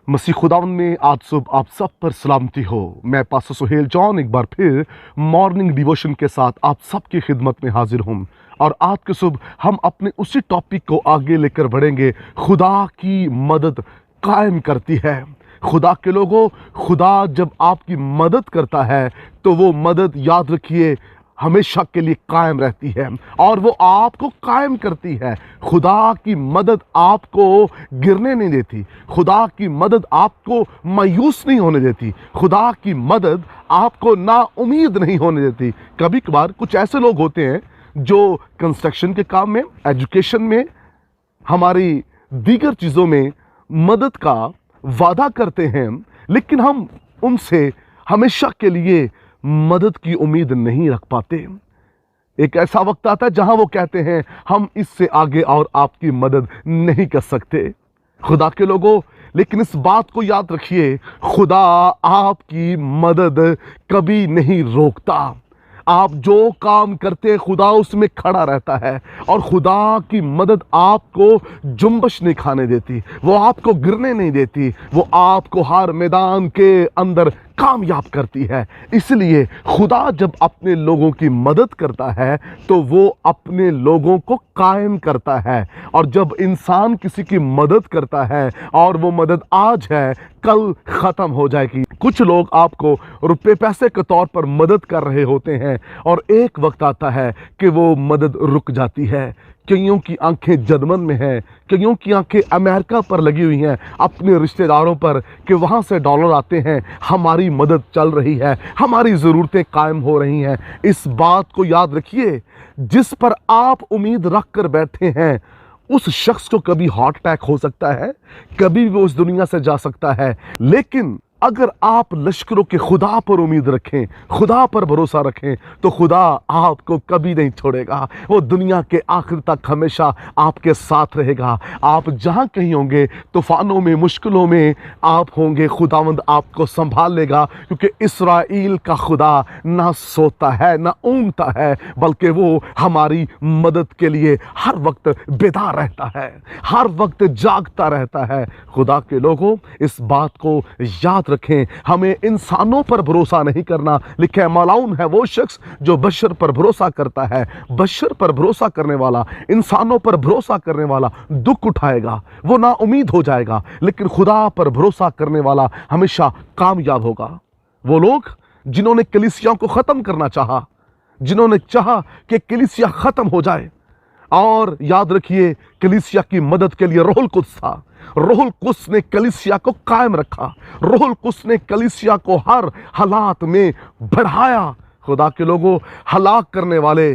मसीह खुदावंद में आज सुबह आप सब पर सलामती हो। मैं पास्टर सुहेल जॉन एक बार फिर मॉर्निंग डिवोशन के साथ आप सबकी खिदमत में हाजिर हूँ और आज के सुबह हम अपने उसी टॉपिक को आगे लेकर बढ़ेंगे। खुदा की मदद कायम करती है। खुदा के लोगों, खुदा जब आपकी मदद करता है तो वो मदद याद रखिए हमेशा के लिए कायम रहती है और वो आपको कायम करती है। खुदा की मदद आपको गिरने नहीं देती, खुदा की मदद आपको मायूस नहीं होने देती, खुदा की मदद आपको ना उम्मीद नहीं होने देती। कभी कभार कुछ ऐसे लोग होते हैं जो कंस्ट्रक्शन के काम में, एजुकेशन में, हमारी दीगर चीज़ों में मदद का वादा करते हैं, लेकिन हम उनसे हमेशा के लिए मदद की उम्मीद नहीं रख पाते। एक ऐसा वक्त आता है जहां वो कहते हैं हम इससे आगे और आपकी मदद नहीं कर सकते। खुदा के लोगों, लेकिन इस बात को याद रखिए, खुदा आपकी मदद कभी नहीं रोकता। आप जो काम करते हैं खुदा उसमें खड़ा रहता है और खुदा की मदद आपको जुम्बश नहीं खाने देती, वो आपको गिरने नहीं देती, वो आपको हर मैदान के अंदर कामयाब करती है। इसलिए खुदा जब अपने लोगों की मदद करता है तो वो अपने लोगों को कायम करता है। और जब इंसान किसी की मदद करता है और वो मदद आज है कल ख़त्म हो जाएगी। कुछ लोग आपको रुपए पैसे के तौर पर मदद कर रहे होते हैं और एक वक्त आता है कि वो मदद रुक जाती है। कईयों की आंखें जर्मन में हैं, कईयों की आंखें अमेरिका पर लगी हुई हैं अपने रिश्तेदारों पर कि वहाँ से डॉलर आते हैं, हमारी मदद चल रही है, हमारी ज़रूरतें कायम हो रही हैं। इस बात को याद रखिए, जिस पर आप उम्मीद रख कर बैठे हैं उस शख्स को कभी हार्ट अटैक हो सकता है, कभी वो उस दुनिया से जा सकता है। लेकिन अगर आप लश्करों के खुदा पर उम्मीद रखें, खुदा पर भरोसा रखें, तो खुदा आपको कभी नहीं छोड़ेगा। वो दुनिया के आखिर तक हमेशा आपके साथ रहेगा। आप जहाँ कहीं होंगे, तूफानों में, मुश्किलों में आप होंगे, खुदावंद आपको संभाल लेगा, क्योंकि इस्राएल का खुदा ना सोता है ना ऊँघता है, बल्कि वो हमारी मदद के लिए हर वक्त बेदार रहता है, हर वक्त जागता रहता है। खुदा के लोगों, इस बात को याद रखें, हमें इंसानों पर भरोसा नहीं करना। लिखा है मलाउन है वो शख्स जो बशर पर भरोसा करता है। बशर पर भरोसा करने वाला, इंसानों पर भरोसा करने वाला दुख उठाएगा, वो ना उम्मीद हो जाएगा, लेकिन खुदा पर भरोसा करने वाला हमेशा कामयाब होगा। वो लोग जिन्होंने कलीसियाओं को ख़त्म करना चाहा, जिन्होंने चाहा कि कलीसिया ख़त्म हो जाए, और याद रखिए कलीसिया की मदद के लिए रूहुल कुद्स था। रूहुल कुद्स ने कलीसिया को कायम रखा, रूहुल कुद्स ने कलीसिया को हर हालात में बढ़ाया। खुदा के लोगों, हलाक करने वाले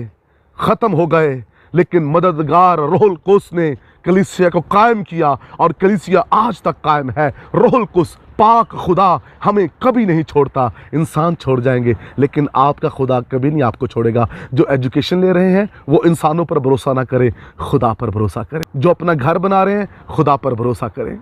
ख़त्म हो गए, लेकिन मददगार रूहुल कुद्स ने कलीसिया को कायम किया और कलीसिया आज तक कायम है। रूहुल कुद्स, पाक खुदा हमें कभी नहीं छोड़ता। इंसान छोड़ जाएंगे लेकिन आपका खुदा कभी नहीं आपको छोड़ेगा। जो एजुकेशन ले रहे हैं वो इंसानों पर भरोसा ना करें, खुदा पर भरोसा करें। जो अपना घर बना रहे हैं खुदा पर भरोसा करें।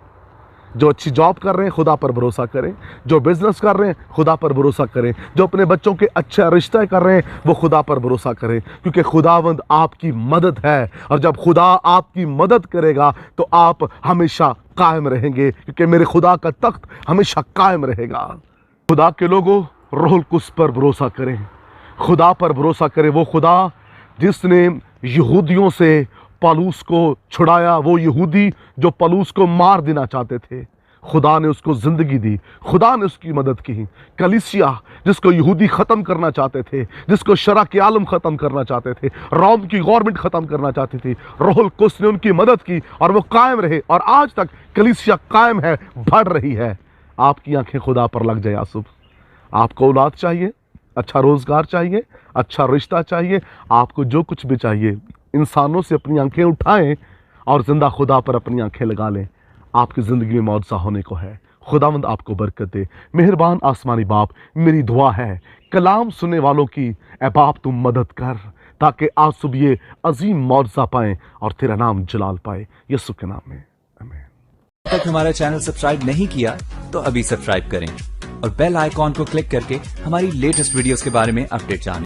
जो अच्छी जॉब कर रहे हैं खुदा पर भरोसा करें। जो बिजनेस कर रहे हैं खुदा पर भरोसा करें। जो अपने बच्चों के अच्छे रिश्ते कर रहे हैं वो खुदा पर भरोसा करें, क्योंकि खुदावंद आपकी मदद है। और जब खुदा आपकी मदद करेगा तो आप हमेशा कायम रहेंगे, क्योंकि मेरे खुदा का तख्त हमेशा कायम रहेगा। खुदा के लोगों, रूहुल कुद्स पर भरोसा करें, खुदा पर भरोसा करें। वो खुदा जिसने यहूदियों से पौलुस को छुड़ाया, वो यहूदी जो पौलुस को मार देना चाहते थे, खुदा ने उसको ज़िंदगी दी, खुदा ने उसकी मदद की। कलीसिया जिसको यहूदी ख़त्म करना चाहते थे, जिसको शरा के आलम ख़त्म करना चाहते थे, रोम की गवर्नमेंट ख़त्म करना चाहती थी, रूहुल कुद्स ने उनकी मदद की और वो कायम रहे और आज तक कलीसिया कायम है, बढ़ रही है। आपकी आंखें खुदा पर लग जाए। आसुब, आपको औलाद चाहिए, अच्छा रोज़गार चाहिए, अच्छा रिश्ता चाहिए, आपको जो कुछ भी चाहिए, इंसानों से अपनी आंखें उठाएं और जिंदा खुदा पर अपनी आंखें लगा लें। आपकी ज़िंदगी में मौजज़ा होने को है। खुदावंद आपको बरकत दे। मेहरबान आसमानी बाप, मेरी दुआ है कलाम सुनने वालों की ए बाप तुम मदद कर, ताकि आज सुबह ये अजीम मौजज़ा पाएं और तेरा नाम जलाल पाए, यीशु के नाम में, आमीन। अब तक हमारा चैनल सब्सक्राइब नहीं किया तो अभी सब्सक्राइब करें और बेल आइकॉन को क्लिक करके हमारी लेटेस्ट वीडियोस के बारे में अपडेट जानें।